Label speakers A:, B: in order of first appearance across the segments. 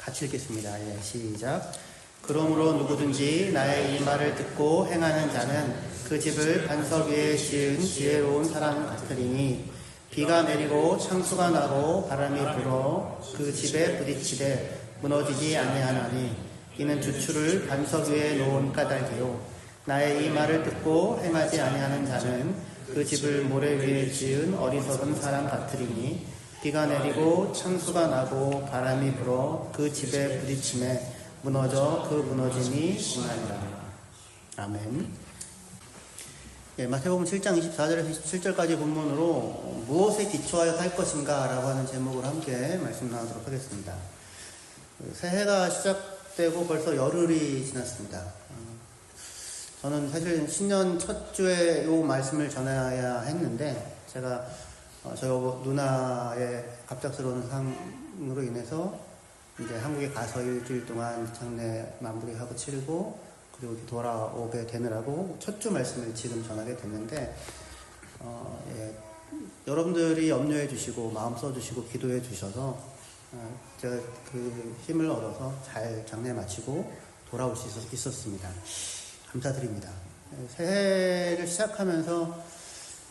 A: 같이 읽겠습니다. 예, 시작. 그러므로 누구든지 나의 이 말을 듣고 행하는 자는 그 집을 반석 위에 지은 지혜로운 사람 같으리니 비가 내리고 창수가 나고 바람이 불어 그 집에 부딪히되 무너지지 아니하나니 이는 주추를 반석 위에 놓은 까닭이요 나의 이 말을 듣고 행하지 아니하는 자는 그 집을 모래 위에 지은 어리석은 사람 같으리니 비가 내리고 창수가 나고 바람이 불어 그 집에 부딪힘에 무너져 그 무너짐이 심하니라. 아멘. 예, 마태복음 7장 24절에서 27절까지 본문으로 무엇에 기초하여 살 것인가 라고 하는 제목으로 함께 말씀 나누도록 하겠습니다. 새해가 시작되고 벌써 열흘이 지났습니다. 저는 사실 신년 첫 주에 이 말씀을 전해야 했는데 제가 저 누나의 갑작스러운 상으로 인해서 이제 한국에 가서 일주일 동안 장례 마무리하고 치르고 그리고 돌아오게 되느라고 첫 주 말씀을 지금 전하게 됐는데 예, 여러분들이 염려해 주시고 마음 써 주시고 기도해 주셔서 제가 그 힘을 얻어서 잘 장례 마치고 돌아올 수 있었습니다. 감사드립니다. 새해를 시작하면서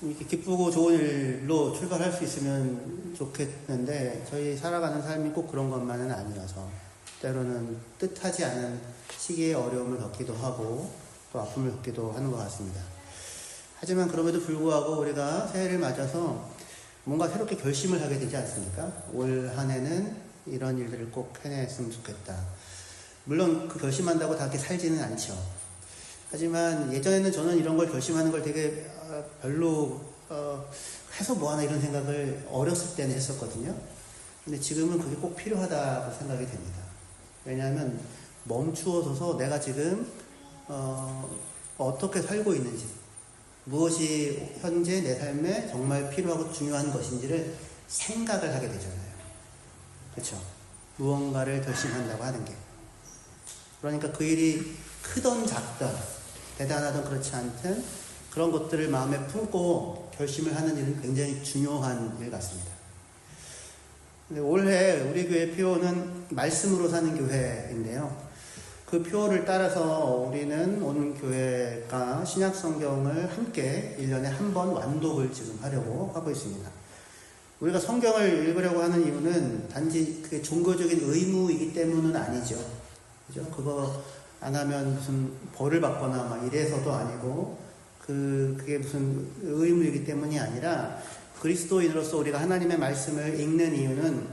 A: 이렇게 기쁘고 좋은 일로 출발할 수 있으면 좋겠는데 저희 살아가는 삶이 꼭 그런 것만은 아니라서 때로는 뜻하지 않은 시기의 어려움을 겪기도 하고 또 아픔을 겪기도 하는 것 같습니다. 하지만 그럼에도 불구하고 우리가 새해를 맞아서 뭔가 새롭게 결심을 하게 되지 않습니까? 올 한 해는 이런 일들을 꼭 해냈으면 좋겠다. 물론 그 결심한다고 다 이렇게 살지는 않죠. 하지만 예전에는 저는 이런 걸 결심하는 걸 되게 별로 해서 뭐하나 이런 생각을 어렸을 때는 했었거든요. 근데 지금은 그게 꼭 필요하다고 생각이 됩니다. 왜냐하면 멈추어서서 내가 지금 어떻게 살고 있는지 무엇이 현재 내 삶에 정말 필요하고 중요한 것인지를 생각을 하게 되잖아요. 그렇죠? 무언가를 결심한다고 하는 게 그러니까 그 일이 크던 작던 대단하던 그렇지 않든 그런 것들을 마음에 품고 결심을 하는 일은 굉장히 중요한 일 같습니다. 근데 올해 우리 교회 표어는 말씀으로 사는 교회인데요. 그 표어를 따라서 우리는 온 교회가 신약 성경을 함께 1년에 한 번 완독을 지금 하려고 하고 있습니다. 우리가 성경을 읽으려고 하는 이유는 단지 그게 종교적인 의무이기 때문은 아니죠. 그죠? 그거 안 하면 무슨 벌을 받거나 막 이래서도 아니고 그게 무슨 의무이기 때문이 아니라 그리스도인으로서 우리가 하나님의 말씀을 읽는 이유는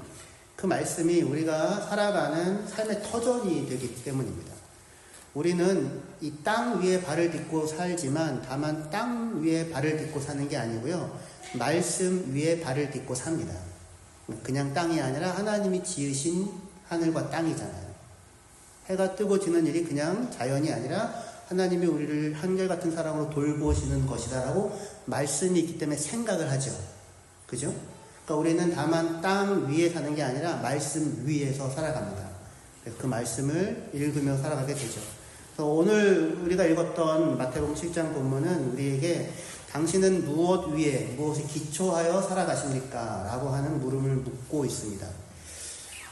A: 그 말씀이 우리가 살아가는 삶의 터전이 되기 때문입니다. 우리는 이 땅 위에 발을 딛고 살지만 다만 땅 위에 발을 딛고 사는 게 아니고요. 말씀 위에 발을 딛고 삽니다. 그냥 땅이 아니라 하나님이 지으신 하늘과 땅이잖아요. 해가 뜨고 지는 일이 그냥 자연이 아니라 하나님이 우리를 한결같은 사랑으로 돌보시는 것이다라고 말씀이 있기 때문에 생각을 하죠. 그죠? 그러니까 우리는 다만 땅 위에 사는 게 아니라 말씀 위에서 살아갑니다. 그래서 그 말씀을 읽으며 살아가게 되죠. 그래서 오늘 우리가 읽었던 마태복음 7장 본문은 우리에게 당신은 무엇 위에 무엇에 기초하여 살아가십니까? 라고 하는 물음을 묻고 있습니다.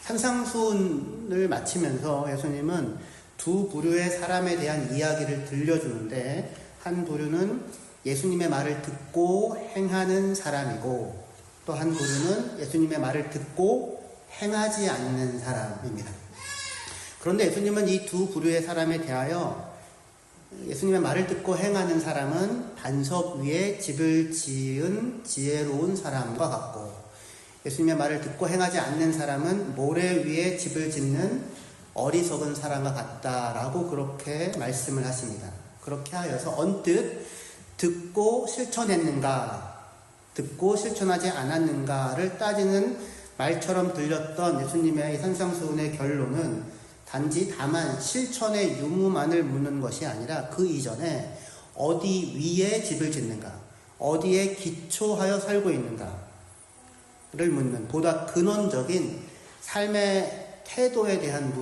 A: 산상수훈을 마치면서 예수님은 두 부류의 사람에 대한 이야기를 들려주는데 한 부류는 예수님의 말을 듣고 행하는 사람이고 또 한 부류는 예수님의 말을 듣고 행하지 않는 사람입니다. 그런데 예수님은 이 두 부류의 사람에 대하여 예수님의 말을 듣고 행하는 사람은 반석 위에 집을 지은 지혜로운 사람과 같고 예수님의 말을 듣고 행하지 않는 사람은 모래 위에 집을 짓는 어리석은 사람과 같다라고 그렇게 말씀을 하십니다. 그렇게 하여서 언뜻 듣고 실천했는가, 듣고 실천하지 않았는가를 따지는 말처럼 들렸던 예수님의 산상수훈의 결론은 단지 다만 실천의 유무만을 묻는 것이 아니라 그 이전에 어디 위에 집을 짓는가, 어디에 기초하여 살고 있는가 를 묻는 보다 근원적인 삶의 태도에 대한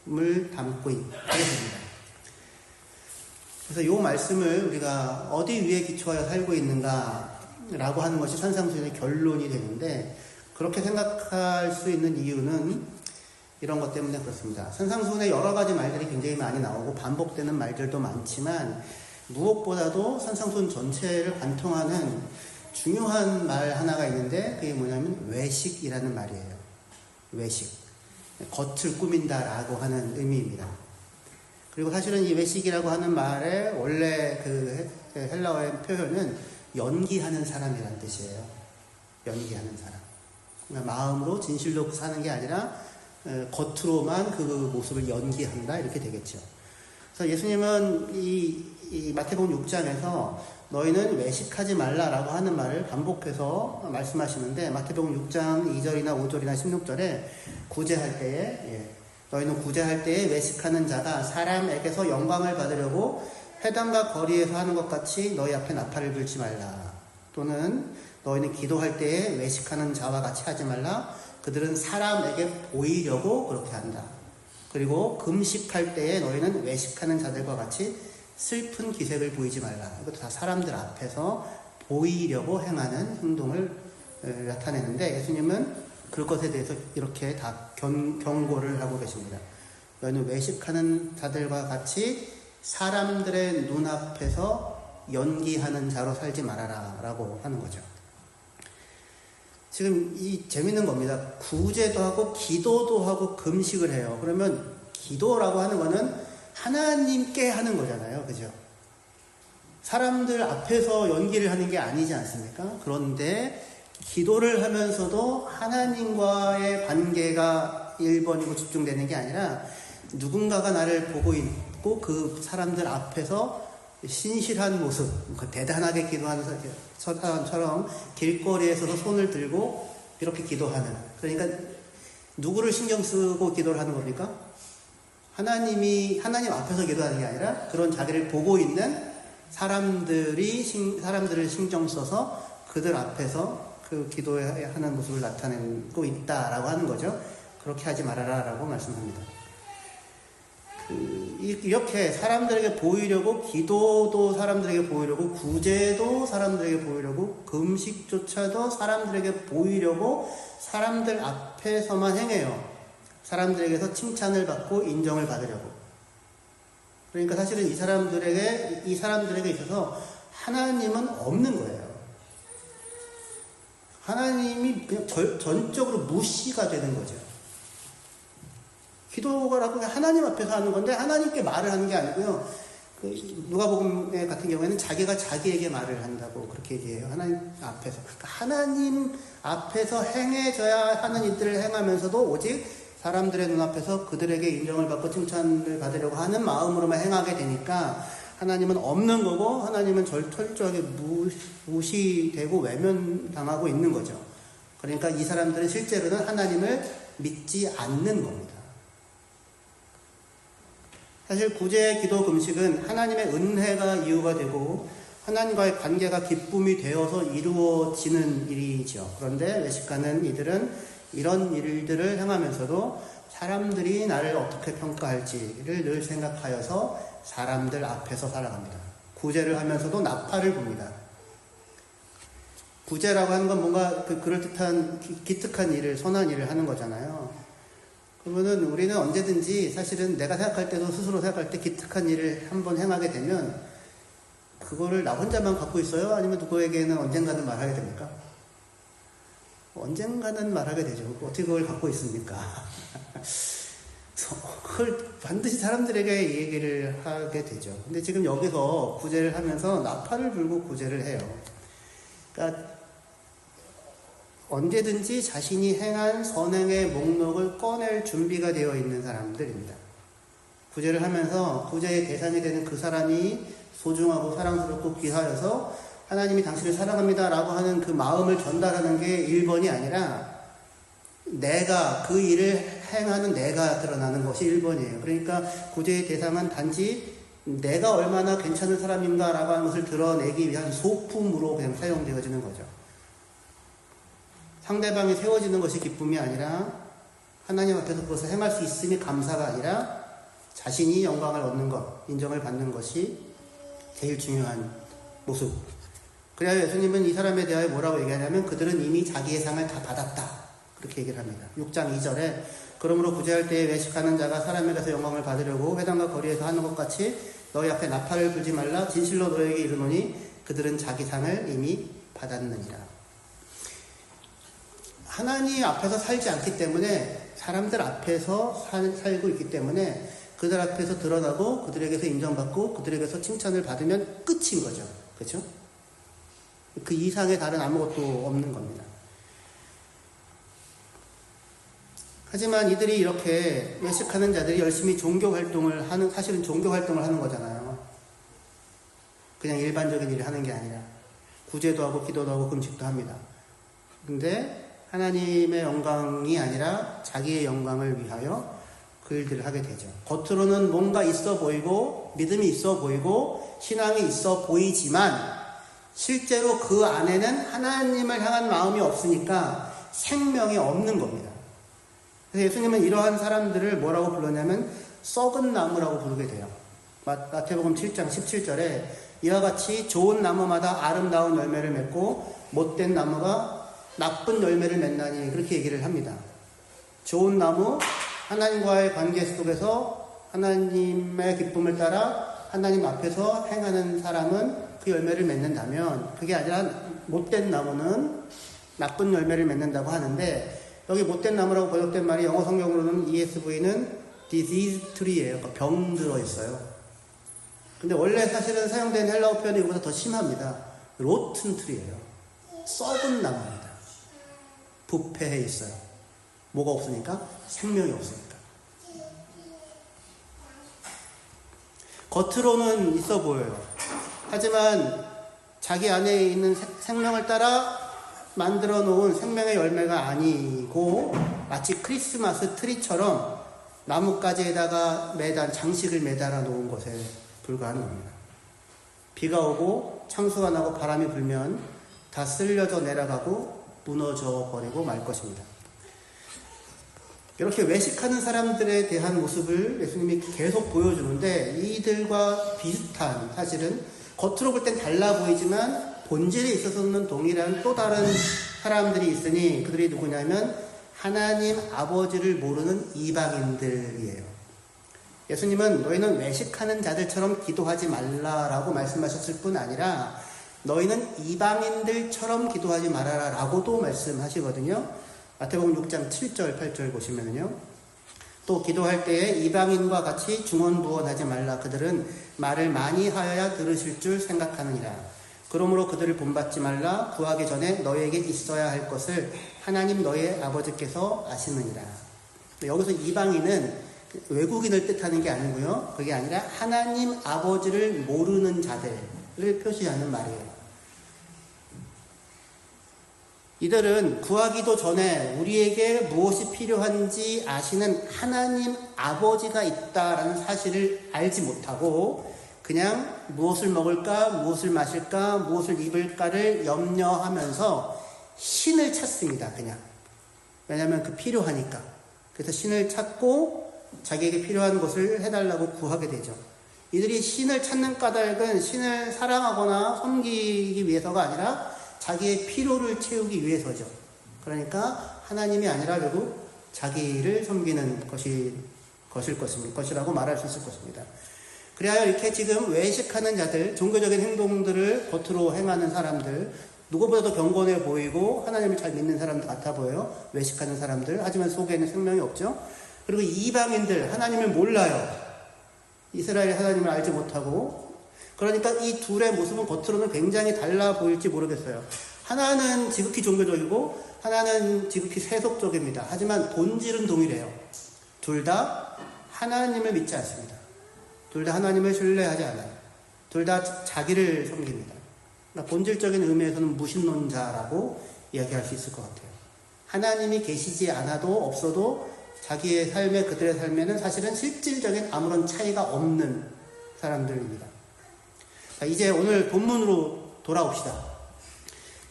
A: 물음을 담고 있습니다. 그래서 이 말씀을 우리가 어디 위에 기초하여 살고 있는가라고 하는 것이 산상수훈의 결론이 되는데 그렇게 생각할 수 있는 이유는 이런 것 때문에 그렇습니다. 산상수훈에 여러 가지 말들이 굉장히 많이 나오고 반복되는 말들도 많지만 무엇보다도 산상수훈 전체를 관통하는 중요한 말 하나가 있는데 그게 뭐냐면 외식이라는 말이에요. 외식. 겉을 꾸민다라고 하는 의미입니다. 그리고 사실은 이 외식이라고 하는 말의 원래 그 헬라어의 표현은 연기하는 사람이라는 뜻이에요. 연기하는 사람. 그러니까 마음으로 진실로 사는 게 아니라 겉으로만 그 모습을 연기한다 이렇게 되겠죠. 그래서 예수님은 이 마태복음 6장에서 너희는 외식하지 말라라고 하는 말을 반복해서 말씀하시는데 마태복음 6장 2절이나 5절이나 16절에 구제할 때에 너희는 구제할 때에 외식하는 자가 사람에게서 영광을 받으려고 회당과 거리에서 하는 것 같이 너희 앞에 나팔을 불지 말라. 또는 너희는 기도할 때에 외식하는 자와 같이 하지 말라. 그들은 사람에게 보이려고 그렇게 한다. 그리고 금식할 때에 너희는 외식하는 자들과 같이 슬픈 기색을 보이지 말라. 이것도 다 사람들 앞에서 보이려고 행하는 행동을 나타내는데 예수님은 그것에 대해서 이렇게 다 경고를 하고 계십니다. 너희는 외식하는 자들과 같이 사람들의 눈앞에서 연기하는 자로 살지 말아라 라고 하는 거죠. 지금 이 재밌는 겁니다. 구제도 하고 기도도 하고 금식을 해요. 그러면 기도라고 하는 거는 하나님께 하는 거잖아요. 그죠? 사람들 앞에서 연기를 하는 게 아니지 않습니까? 그런데 기도를 하면서도 하나님과의 관계가 1번이고 집중되는 게 아니라 누군가가 나를 보고 있고 그 사람들 앞에서 신실한 모습, 대단하게 기도하는 사람처럼 길거리에 서서 손을 들고 이렇게 기도하는, 그러니까 누구를 신경 쓰고 기도를 하는 겁니까? 하나님 앞에서 기도하는 게 아니라 그런 자기를 보고 있는 사람들을 신경 써서 그들 앞에서 그 기도하는 모습을 나타내고 있다라고 하는 거죠. 그렇게 하지 말아라라고 말씀합니다. 이렇게 사람들에게 보이려고, 기도도 사람들에게 보이려고, 구제도 사람들에게 보이려고, 금식조차도 사람들에게 보이려고 사람들 앞에서만 행해요. 사람들에게서 칭찬을 받고 인정을 받으려고. 그러니까 사실은 이 사람들에게 있어서 하나님은 없는 거예요. 하나님이 그냥 전적으로 무시가 되는 거죠. 기도가라고 하나님 앞에서 하는 건데 하나님께 말을 하는 게 아니고요. 누가복음 같은 경우에는 자기가 자기에게 말을 한다고 그렇게 얘기해요. 하나님 앞에서. 그러니까 하나님 앞에서 행해져야 하는 일들을 행하면서도 오직 사람들의 눈앞에서 그들에게 인정을 받고 칭찬을 받으려고 하는 마음으로만 행하게 되니까 하나님은 없는 거고 하나님은 철저하게 무시되고 외면당하고 있는 거죠. 그러니까 이 사람들은 실제로는 하나님을 믿지 않는 겁니다. 사실 구제, 기도, 금식은 하나님의 은혜가 이유가 되고 하나님과의 관계가 기쁨이 되어서 이루어지는 일이죠. 그런데 외식하는 이들은 이런 일들을 행하면서도 사람들이 나를 어떻게 평가할지를 늘 생각하여서 사람들 앞에서 살아갑니다. 구제를 하면서도 나팔을 붑니다. 구제라고 하는 건 뭔가 그럴듯한 기특한 일을, 선한 일을 하는 거잖아요. 그러면은 우리는 언제든지 사실은 내가 생각할 때도 스스로 생각할 때 기특한 일을 한번 행하게 되면 그거를 나 혼자만 갖고 있어요? 아니면 누구에게는 언젠가는 말하게 됩니까? 언젠가는 말하게 되죠. 어떻게 그걸 갖고 있습니까? 그걸 반드시 사람들에게 얘기를 하게 되죠. 근데 지금 여기서 구제를 하면서 나팔을 불고 구제를 해요. 그러니까 언제든지 자신이 행한 선행의 목록을 꺼낼 준비가 되어 있는 사람들입니다. 구제를 하면서 구제의 대상이 되는 그 사람이 소중하고 사랑스럽고 귀하여서 하나님이 당신을 사랑합니다 라고 하는 그 마음을 전달하는 게 1번이 아니라 내가 그 일을 행하는 내가 드러나는 것이 1번이에요. 그러니까 구제의 대상은 단지 내가 얼마나 괜찮은 사람인가 라고 하는 것을 드러내기 위한 소품으로 그냥 사용되어지는 거죠. 상대방이 세워지는 것이 기쁨이 아니라 하나님 앞에서 그것을 행할 수 있음이 감사가 아니라 자신이 영광을 얻는 것, 인정을 받는 것이 제일 중요한 모습. 그래야 예수님은 이 사람에 대하여 뭐라고 얘기하냐면 그들은 이미 자기의 상을 다 받았다. 그렇게 얘기를 합니다. 6장 2절에 그러므로 구제할 때에 외식하는 자가 사람에게서 영광을 받으려고 회당과 거리에서 하는 것 같이 너희 앞에 나팔을 불지 말라. 진실로 너희에게 이르노니 그들은 자기 상을 이미 받았느니라. 하나님 앞에서 살지 않기 때문에 사람들 앞에서 살고 있기 때문에 그들 앞에서 드러나고 그들에게서 인정받고 그들에게서 칭찬을 받으면 끝인 거죠. 그렇죠? 그 이상의 다른 아무것도 없는 겁니다. 하지만 이들이 이렇게 외식하는 자들이 열심히 종교활동을 하는, 사실은 종교활동을 하는 거잖아요. 그냥 일반적인 일을 하는 게 아니라 구제도 하고 기도도 하고 금식도 합니다. 근데 하나님의 영광이 아니라 자기의 영광을 위하여 그 일들을 하게 되죠. 겉으로는 뭔가 있어 보이고 믿음이 있어 보이고 신앙이 있어 보이지만 실제로 그 안에는 하나님을 향한 마음이 없으니까 생명이 없는 겁니다. 그래서 예수님은 이러한 사람들을 뭐라고 불렀냐면 썩은 나무라고 부르게 돼요. 마태복음 7장 17절에 이와 같이 좋은 나무마다 아름다운 열매를 맺고 못된 나무가 나쁜 열매를 맺나니 그렇게 얘기를 합니다. 좋은 나무, 하나님과의 관계 속에서 하나님의 기쁨을 따라 하나님 앞에서 행하는 사람은 그 열매를 맺는다면 그게 아니라 못된 나무는 나쁜 열매를 맺는다고 하는데 여기 못된 나무라고 번역된 말이 영어 성경으로는 ESV는 disease tree예요. 그러니까 병 들어있어요. 근데 원래 사실은 사용된 헬라어 표현이 이보다 더 심합니다. rotten tree예요. 썩은 나무입니다. 부패해 있어요. 뭐가 없으니까? 생명이 없으니까. 겉으로는 있어 보여요. 하지만 자기 안에 있는 생명을 따라 만들어 놓은 생명의 열매가 아니고 마치 크리스마스 트리처럼 나뭇가지에다가 장식을 매달아 놓은 것에 불과한 겁니다. 비가 오고 창수가 나고 바람이 불면 다 쓸려져 내려가고 무너져 버리고 말 것입니다. 이렇게 외식하는 사람들에 대한 모습을 예수님이 계속 보여주는데 이들과 비슷한 사실은 겉으로 볼 땐 달라 보이지만 본질에 있어서는 동일한 또 다른 사람들이 있으니 그들이 누구냐면 하나님 아버지를 모르는 이방인들이에요. 예수님은 너희는 외식하는 자들처럼 기도하지 말라라고 말씀하셨을 뿐 아니라 너희는 이방인들처럼 기도하지 말아라 라고도 말씀하시거든요. 마태복음 6장 7절 8절 보시면요. 또 기도할 때에 이방인과 같이 중언부언하지 말라. 그들은 말을 많이 하여야 들으실 줄 생각하느니라. 그러므로 그들을 본받지 말라. 구하기 전에 너희에게 있어야 할 것을 하나님 너희의 아버지께서 아시느니라. 여기서 이방인은 외국인을 뜻하는 게 아니고요. 그게 아니라 하나님 아버지를 모르는 자들을 표시하는 말이에요. 이들은 구하기도 전에 우리에게 무엇이 필요한지 아시는 하나님 아버지가 있다라는 사실을 알지 못하고 그냥 무엇을 먹을까, 무엇을 마실까, 무엇을 입을까를 염려하면서 신을 찾습니다. 그냥. 왜냐하면 그 필요하니까. 그래서 신을 찾고 자기에게 필요한 것을 해달라고 구하게 되죠. 이들이 신을 찾는 까닭은 신을 사랑하거나 섬기기 위해서가 아니라 자기의 필요를 채우기 위해서죠. 그러니까 하나님이 아니라 결국 자기를 섬기는 것이라고 말할 수 있을 것입니다. 그래야 이렇게 지금 외식하는 자들, 종교적인 행동들을 겉으로 행하는 사람들, 누구보다도 경건해 보이고 하나님을 잘 믿는 사람들 같아 보여요. 외식하는 사람들. 하지만 속에는 생명이 없죠. 그리고 이방인들, 하나님을 몰라요. 이스라엘 하나님을 알지 못하고. 그러니까 이 둘의 모습은 겉으로는 굉장히 달라 보일지 모르겠어요. 하나는 지극히 종교적이고 하나는 지극히 세속적입니다. 하지만 본질은 동일해요. 둘 다 하나님을 믿지 않습니다. 둘 다 하나님을 신뢰하지 않아요. 둘 다 자기를 섬깁니다. 그러니까 본질적인 의미에서는 무신론자라고 이야기할 수 있을 것 같아요. 하나님이 계시지 않아도 없어도 자기의 삶에 그들의 삶에는 사실은 실질적인 아무런 차이가 없는 사람들입니다. 자, 이제 오늘 본문으로 돌아옵시다.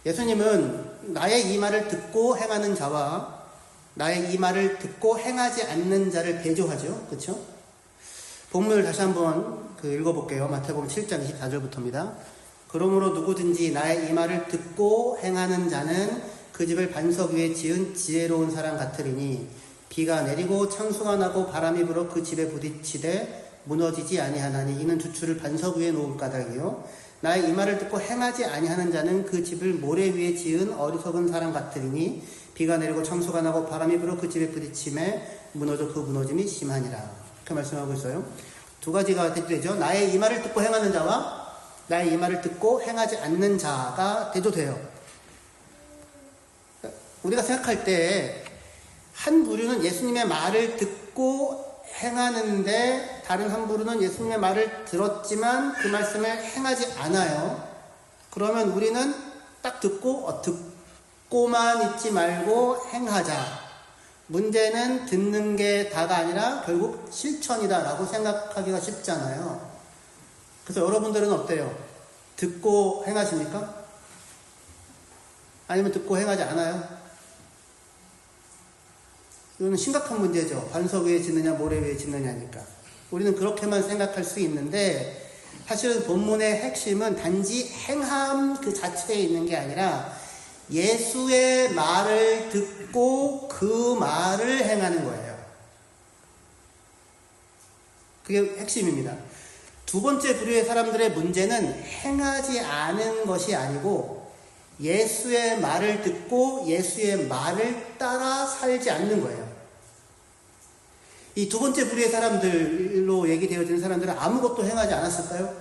A: 예수님은 나의 이 말을 듣고 행하는 자와 나의 이 말을 듣고 행하지 않는 자를 배조하죠. 그렇죠? 본문을 다시 한번 읽어볼게요. 마태복음 7장 24절부터입니다. 그러므로 누구든지 나의 이 말을 듣고 행하는 자는 그 집을 반석 위에 지은 지혜로운 사람 같으리니 비가 내리고 창수가 나고 바람이 불어 그 집에 부딪히되 무너지지 아니하나니 이는 주추를 반석 위에 놓은 까닭이요 나의 이 말을 듣고 행하지 아니하는 자는 그 집을 모래 위에 지은 어리석은 사람 같으리니 비가 내리고 창수가 나고 바람이 불어 그 집에 부딪힘에 무너져 그 무너짐이 심하니라. 그렇게 말씀하고 있어요. 두 가지가 대조되죠. 나의 이 말을 듣고 행하는 자와 나의 이 말을 듣고 행하지 않는 자가 대조돼요. 우리가 생각할 때 한 부류는 예수님의 말을 듣고 행하는데 다른 한 부류는 예수님의 말을 들었지만 그 말씀을 행하지 않아요. 그러면 우리는 딱 듣고만 있지 말고 행하자. 문제는 듣는 게 다가 아니라 결국 실천이다 라고 생각하기가 쉽잖아요. 그래서 여러분들은 어때요? 듣고 행하십니까? 아니면 듣고 행하지 않아요? 이거는 심각한 문제죠. 반석 위에 짓느냐 모래 위에 짓느냐니까. 우리는 그렇게만 생각할 수 있는데 사실은 본문의 핵심은 단지 행함 그 자체에 있는 게 아니라 예수의 말을 듣고 그 말을 행하는 거예요. 그게 핵심입니다. 두 번째 부류의 사람들의 문제는 행하지 않은 것이 아니고 예수의 말을 듣고 예수의 말을 따라 살지 않는 거예요. 이 두 번째 부류의 사람들로 얘기되어지는 사람들은 아무것도 행하지 않았을까요?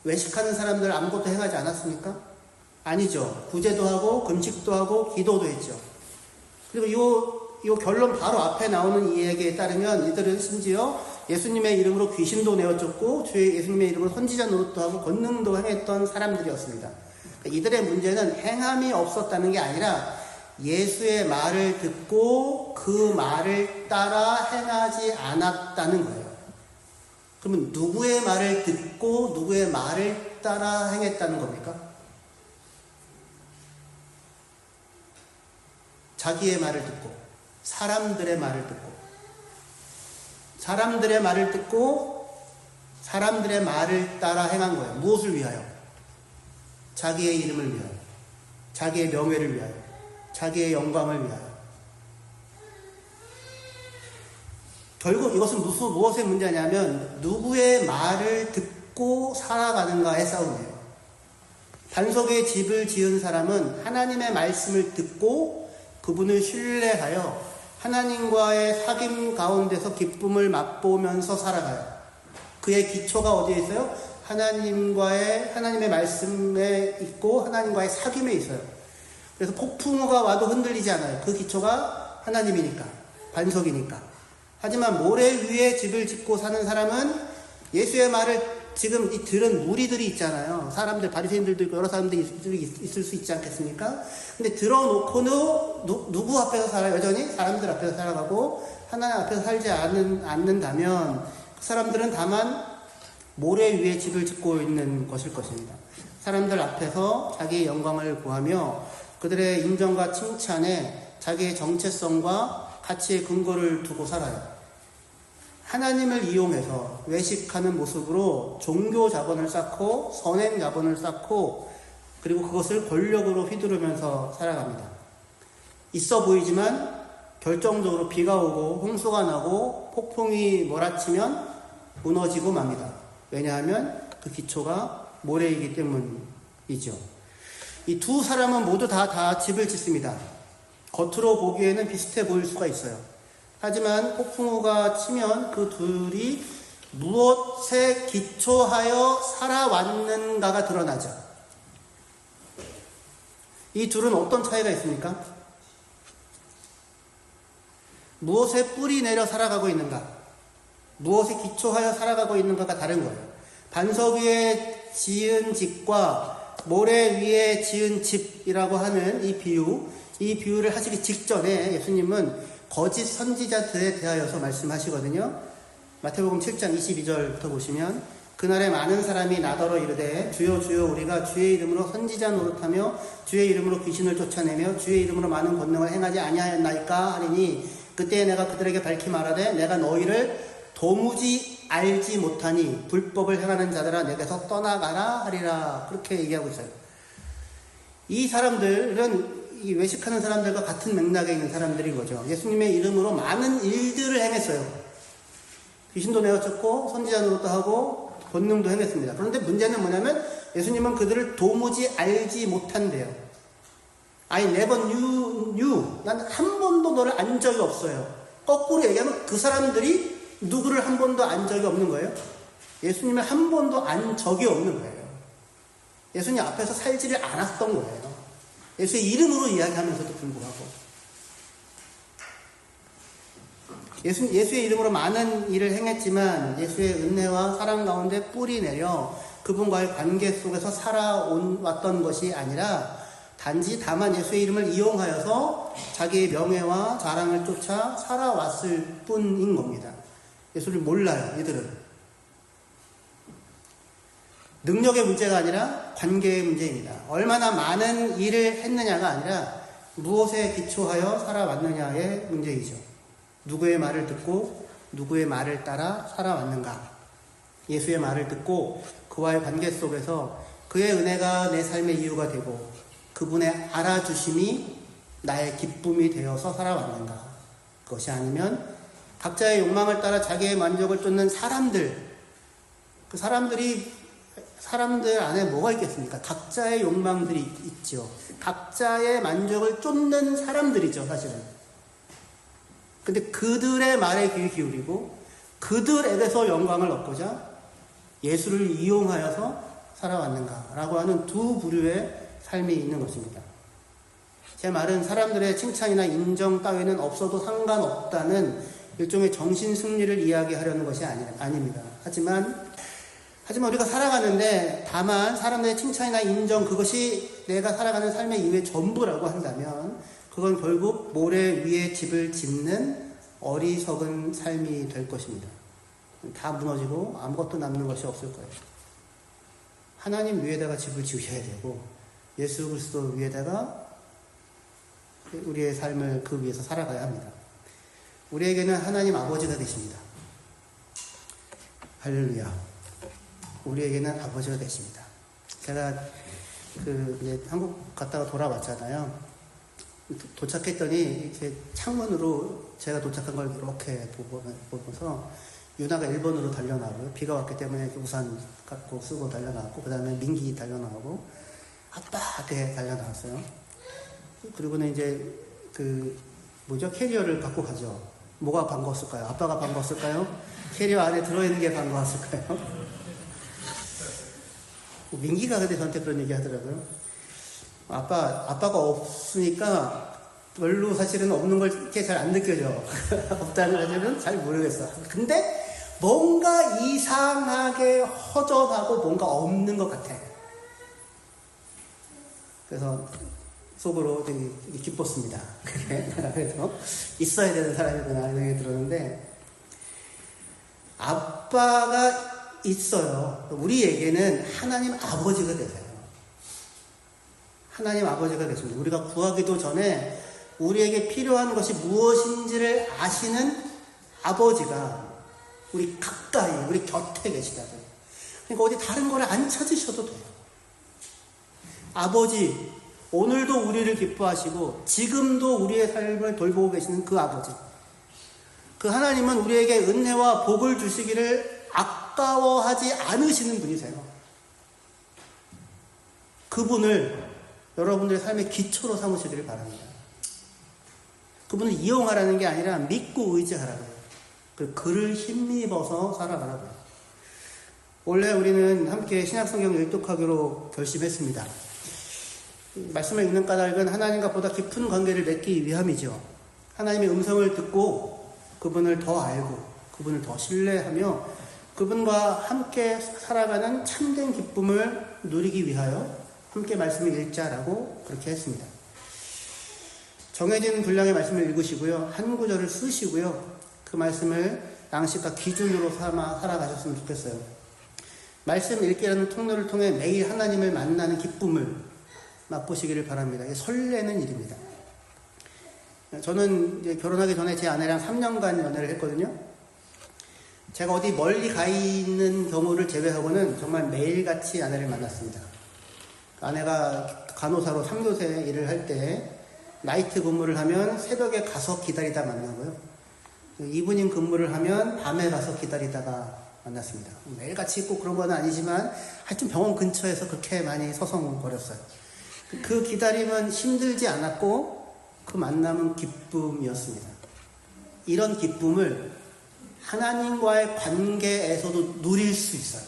A: 외식하는 사람들 아무것도 행하지 않았습니까? 아니죠. 구제도 하고 금식도 하고 기도도 했죠. 그리고 이 결론 바로 앞에 나오는 이 얘기에 따르면 이들은 심지어 예수님의 이름으로 귀신도 내어쫓고 예수님의 이름으로 선지자 노릇도 하고 권능도 행했던 사람들이었습니다. 이들의 문제는 행함이 없었다는 게 아니라 예수의 말을 듣고 그 말을 따라 행하지 않았다는 거예요. 그러면 누구의 말을 듣고 누구의 말을 따라 행했다는 겁니까? 자기의 말을 듣고 사람들의 말을 듣고 사람들의 말을 듣고 사람들의 말을 따라 행한 거예요. 무엇을 위하여? 자기의 이름을 위하여, 자기의 명예를 위하여, 자기의 영광을 위하여. 결국 이것은 무엇의 문제냐면 누구의 말을 듣고 살아가는가의 싸움이에요. 반석에 집을 지은 사람은 하나님의 말씀을 듣고 그분을 신뢰하여 하나님과의 사귐 가운데서 기쁨을 맛보면서 살아가요. 그의 기초가 어디에 있어요? 하나님의 말씀에 있고 하나님과의 사귐에 있어요. 그래서 폭풍우가 와도 흔들리지 않아요. 그 기초가 하나님이니까, 반석이니까. 하지만 모래 위에 집을 짓고 사는 사람은 예수의 말을 지금 이 들은 무리들이 있잖아요. 사람들, 바리새인들도 있고 여러 사람들이 있을 수 있지 않겠습니까? 근데 들어놓고는 누구 앞에서 살아요? 여전히 사람들 앞에서 살아가고 하나님 앞에서 살지 않는다면 그 사람들은 다만 모래 위에 집을 짓고 있는 것일 것입니다. 사람들 앞에서 자기의 영광을 구하며 그들의 인정과 칭찬에 자기의 정체성과 가치의 근거를 두고 살아요. 하나님을 이용해서 외식하는 모습으로 종교 자본을 쌓고 선행 자본을 쌓고 그리고 그것을 권력으로 휘두르면서 살아갑니다. 있어 보이지만 결정적으로 비가 오고 홍수가 나고 폭풍이 몰아치면 무너지고 맙니다. 왜냐하면 그 기초가 모래이기 때문이죠. 이 두 사람은 모두 다 집을 짓습니다. 겉으로 보기에는 비슷해 보일 수가 있어요. 하지만 폭풍우가 치면 그 둘이 무엇에 기초하여 살아왔는가가 드러나죠. 이 둘은 어떤 차이가 있습니까? 무엇에 뿌리 내려 살아가고 있는가? 무엇에 기초하여 살아가고 있는가가 다른 거예요. 반석 위에 지은 집과 모래 위에 지은 집이라고 하는 이 비유를 하시기 직전에 예수님은 거짓 선지자들에 대하여서 말씀하시거든요. 마태복음 7장 22절부터 보시면 그날에 많은 사람이 나더러 이르되 주여 주여 우리가 주의 이름으로 선지자 노릇하며 주의 이름으로 귀신을 쫓아내며 주의 이름으로 많은 권능을 행하지 아니하였나이까 하리니 그때 내가 그들에게 밝히 말하되 내가 너희를 도무지 알지 못하니 불법을 행하는 자들아 내게서 떠나가라 하리라. 그렇게 얘기하고 있어요. 이 사람들은 이 외식하는 사람들과 같은 맥락에 있는 사람들인 거죠. 예수님의 이름으로 많은 일들을 행했어요. 귀신도 내어쫓고 선지자 노릇도 하고 권능도 행했습니다. 그런데 문제는 뭐냐면 예수님은 그들을 도무지 알지 못한대요. I never knew you. 난 한 번도 너를 안 적이 없어요. 거꾸로 얘기하면 그 사람들이 누구를 한 번도 안 적이 없는 거예요. 예수님을 한 번도 안 적이 없는 거예요. 예수님 앞에서 살지를 않았던 거예요. 예수의 이름으로 이야기하면서도 불구하고. 예수의 이름으로 많은 일을 행했지만 예수의 은혜와 사랑 가운데 뿌리 내려 그분과의 관계 속에서 살아왔던 것이 아니라 단지 다만 예수의 이름을 이용하여서 자기의 명예와 자랑을 쫓아 살아왔을 뿐인 겁니다. 예수를 몰라요, 이들은. 능력의 문제가 아니라 관계의 문제입니다. 얼마나 많은 일을 했느냐가 아니라 무엇에 기초하여 살아왔느냐의 문제이죠. 누구의 말을 듣고 누구의 말을 따라 살아왔는가. 예수의 말을 듣고 그와의 관계 속에서 그의 은혜가 내 삶의 이유가 되고 그분의 알아주심이 나의 기쁨이 되어서 살아왔는가. 그것이 아니면 각자의 욕망을 따라 자기의 만족을 쫓는 사람들, 그 사람들 안에 뭐가 있겠습니까? 각자의 욕망들이 있죠. 각자의 만족을 쫓는 사람들이죠, 사실은. 근데 그들의 말에 귀 기울이고 그들에게서 영광을 얻고자 예수를 이용하여서 살아왔는가라고 하는 두 부류의 삶이 있는 것입니다. 제 말은 사람들의 칭찬이나 인정 따위는 없어도 상관없다는 일종의 정신 승리를 이야기하려는 것이 아닙니다. 하지만 우리가 살아가는데 다만 사람들의 칭찬이나 인정 그것이 내가 살아가는 삶의 이유의 전부라고 한다면 그건 결국 모래 위에 집을 짓는 어리석은 삶이 될 것입니다. 다 무너지고 아무것도 남는 것이 없을 거예요. 하나님 위에다가 집을 지으셔야 되고 예수 그리스도 위에다가 우리의 삶을 그 위에서 살아가야 합니다. 우리에게는 하나님 아버지가 되십니다. 할렐루야. 우리에게는 아버지가 되십니다. 제가 이제 한국 갔다가 돌아왔잖아요. 도착했더니 제 창문으로 제가 도착한 걸 이렇게 보면서 유나가 1번으로 달려나오고요. 비가 왔기 때문에 우산 갖고 쓰고 달려나왔고, 그 다음에 민기 달려나오고, 아빠! 이렇게 달려나왔어요. 그리고는 이제 캐리어를 갖고 가죠. 뭐가 반가웠을까요? 아빠가 반가웠을까요? 캐리어 안에 들어있는 게 반가웠을까요? 민기가 근데 저한테 그런 얘기 하더라고요. 아빠가 없으니까 별로 사실은 없는 걸 이렇게 잘 안 느껴져. 없다는 사실은 잘 모르겠어. 근데 뭔가 이상하게 허전하고 뭔가 없는 것 같아. 그래서 속으로 되게 기뻤습니다. 그래서 있어야 되는 사람이구나 이런 생각이 들었는데, 아빠가 있어요. 우리에게는 하나님 아버지가 되세요. 하나님 아버지가 되십니다. 우리가 구하기도 전에 우리에게 필요한 것이 무엇인지를 아시는 아버지가 우리 가까이, 우리 곁에 계시다고요. 그러니까 어디 다른 걸 안 찾으셔도 돼요. 아버지, 오늘도 우리를 기뻐하시고 지금도 우리의 삶을 돌보고 계시는 그 아버지, 그 하나님은 우리에게 은혜와 복을 주시기를 아까워하지 않으시는 분이세요. 그분을 여러분들의 삶의 기초로 삼으시기를 바랍니다. 그분을 이용하라는 게 아니라 믿고 의지하라고요. 그를 힘입어서 살아가라고요. 원래 우리는 함께 신약성경 열독하기로 결심했습니다. 말씀을 읽는 까닭은 하나님과 보다 깊은 관계를 맺기 위함이죠. 하나님의 음성을 듣고 그분을 더 알고 그분을 더 신뢰하며 그분과 함께 살아가는 참된 기쁨을 누리기 위하여 함께 말씀을 읽자라고 그렇게 했습니다. 정해진 분량의 말씀을 읽으시고요. 한 구절을 쓰시고요. 그 말씀을 양식과 기준으로 삼아 살아가셨으면 좋겠어요. 말씀 읽기라는 통로를 통해 매일 하나님을 만나는 기쁨을 맛보시기를 바랍니다. 이게 설레는 일입니다. 저는 이제 결혼하기 전에 제 아내랑 3년간 연애를 했거든요. 제가 어디 멀리 가 있는 경우를 제외하고는 정말 매일같이 아내를 만났습니다. 아내가 간호사로 3교대 일을 할 때 나이트 근무를 하면 새벽에 가서 기다리다 만나고요. 이브닝 근무를 하면 밤에 가서 기다리다가 만났습니다. 매일같이 있고 그런 건 아니지만 하여튼 병원 근처에서 그렇게 많이 서성거렸어요. 그 기다림은 힘들지 않았고 그 만남은 기쁨이었습니다. 이런 기쁨을 하나님과의 관계에서도 누릴 수 있어요.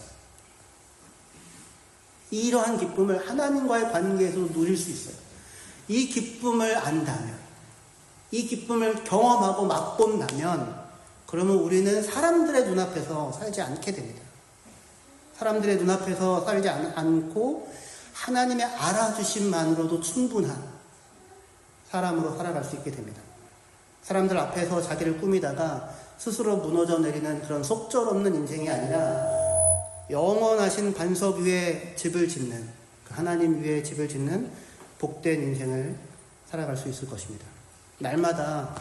A: 이러한 기쁨을 하나님과의 관계에서도 누릴 수 있어요. 이 기쁨을 안다면, 이 기쁨을 경험하고 맛본다면, 그러면 우리는 사람들의 눈앞에서 살지 않게 됩니다. 사람들의 눈앞에서 살지 않고 하나님의 알아주심만으로도 충분한 사람으로 살아갈 수 있게 됩니다. 사람들 앞에서 자기를 꾸미다가 스스로 무너져 내리는 그런 속절없는 인생이 아니라 영원하신 반석 위에 집을 짓는, 하나님 위에 집을 짓는 복된 인생을 살아갈 수 있을 것입니다. 날마다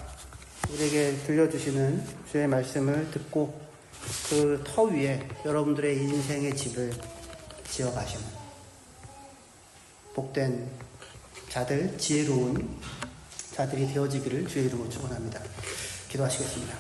A: 우리에게 들려주시는 주의 말씀을 듣고 그 터 위에 여러분들의 인생의 집을 지어가시는 복된 자들, 지혜로운 자들이 되어지기를 주의 이름으로 축원합니다. 기도하시겠습니다.